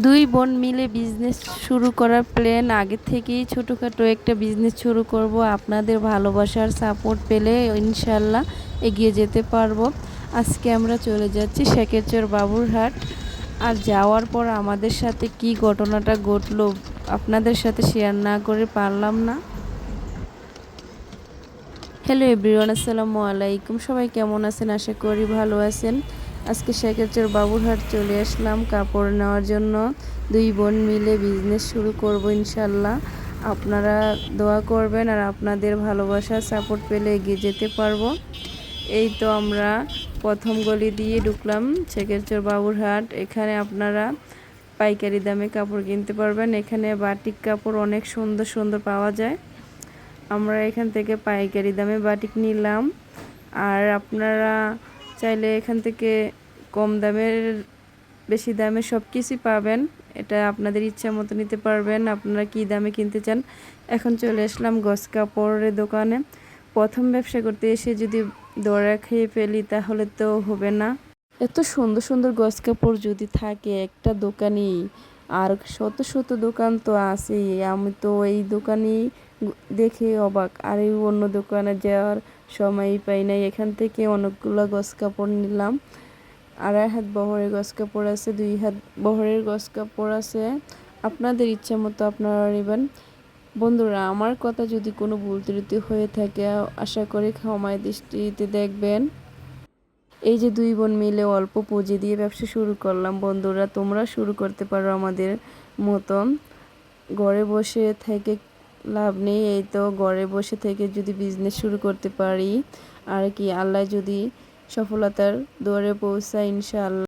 দুই বোন মিলে বিজনেস শুরু করার প্ল্যান। আগে থেকেই ছোটোখাটো একটা বিজনেস শুরু করব, আপনাদের ভালোবাসার সাপোর্ট পেলে ইনশাল্লাহ এগিয়ে যেতে পারবো। আজকে আমরা চলে যাচ্ছি শেখেরচর বাবুরহাট। আর যাওয়ার পর আমাদের সাথে কি ঘটনাটা ঘটলো আপনাদের সাথে শেয়ার না করে পারলাম না। হ্যালো এভরিওয়ান, আসসালামু আলাইকুম। সবাই কেমন আছেন? আশা করি ভালো আছেন। আজকে শেখেরচর বাবুরহাট চলে আসলাম কাপড় নেওয়ার জন্য। দুই বোন মিলে বিজনেস শুরু করব ইনশাল্লাহ। আপনারা দোয়া করবেন আর আপনাদের ভালোবাসা সাপোর্ট পেলে এগিয়ে যেতে পারবো। এই তো আমরা প্রথম গলি দিয়ে ঢুকলাম শেখেরচর বাবুরহাট। এখানে আপনারা পাইকারি দামে কাপড় কিনতে পারবেন। এখানে বাটিক কাপড় অনেক সুন্দর সুন্দর পাওয়া যায়। আমরা এখান থেকে পাইকারি দামে বাটিক নিলাম। আর আপনারা চাইলে এখান থেকে কম দামের বেশি দামে সব কিছুই পাবেন। এটা আপনাদের ইচ্ছা মতো নিতে পারবেন, আপনারা কি দামে কিনতে চান। এখন চলে আসলাম গস কাপড়ের দোকানে। প্রথম ব্যবসা করতে এসে যদি দৌড়া খেয়ে ফেলি তাহলে তো হবে না। এত সুন্দর সুন্দর গস কাপড় যদি থাকে একটা দোকানেই, আর শত শত দোকান তো আছেই, আমি তো এই দোকানেই দেখে অবাক। আর এই অন্য দোকানে যাওয়ার সময়ই পাই নাই। এখান থেকে অনেকগুলো গস কাপড় নিলাম। আড়াই হাত বহরের গস কাপড় আছে, 2 হাত বহরের গস কাপড় আছে। আপনাদের ইচ্ছা মতো আপনারা নেবেন। বন্ধুরা, আমার কথা যদি কোনো ভুল ত্রুটি হয়ে থাকে আশা করি ক্ষমায় দৃষ্টিতে দেখবেন। এই যে দুই বোন মিলে অল্প পুঁজি দিয়ে ব্যবসা শুরু করলাম। বন্ধুরা, তোমরা শুরু করতে পারো আমাদের মতন। ঘরে বসে থেকে লাভ নেই। এই তো ঘরে বসে থেকে যদি বিজনেস শুরু করতে পারি আর কি, আল্লাহ যদি সফলতার দুয়ারে পৌঁছায় ইনশাআল্লাহ।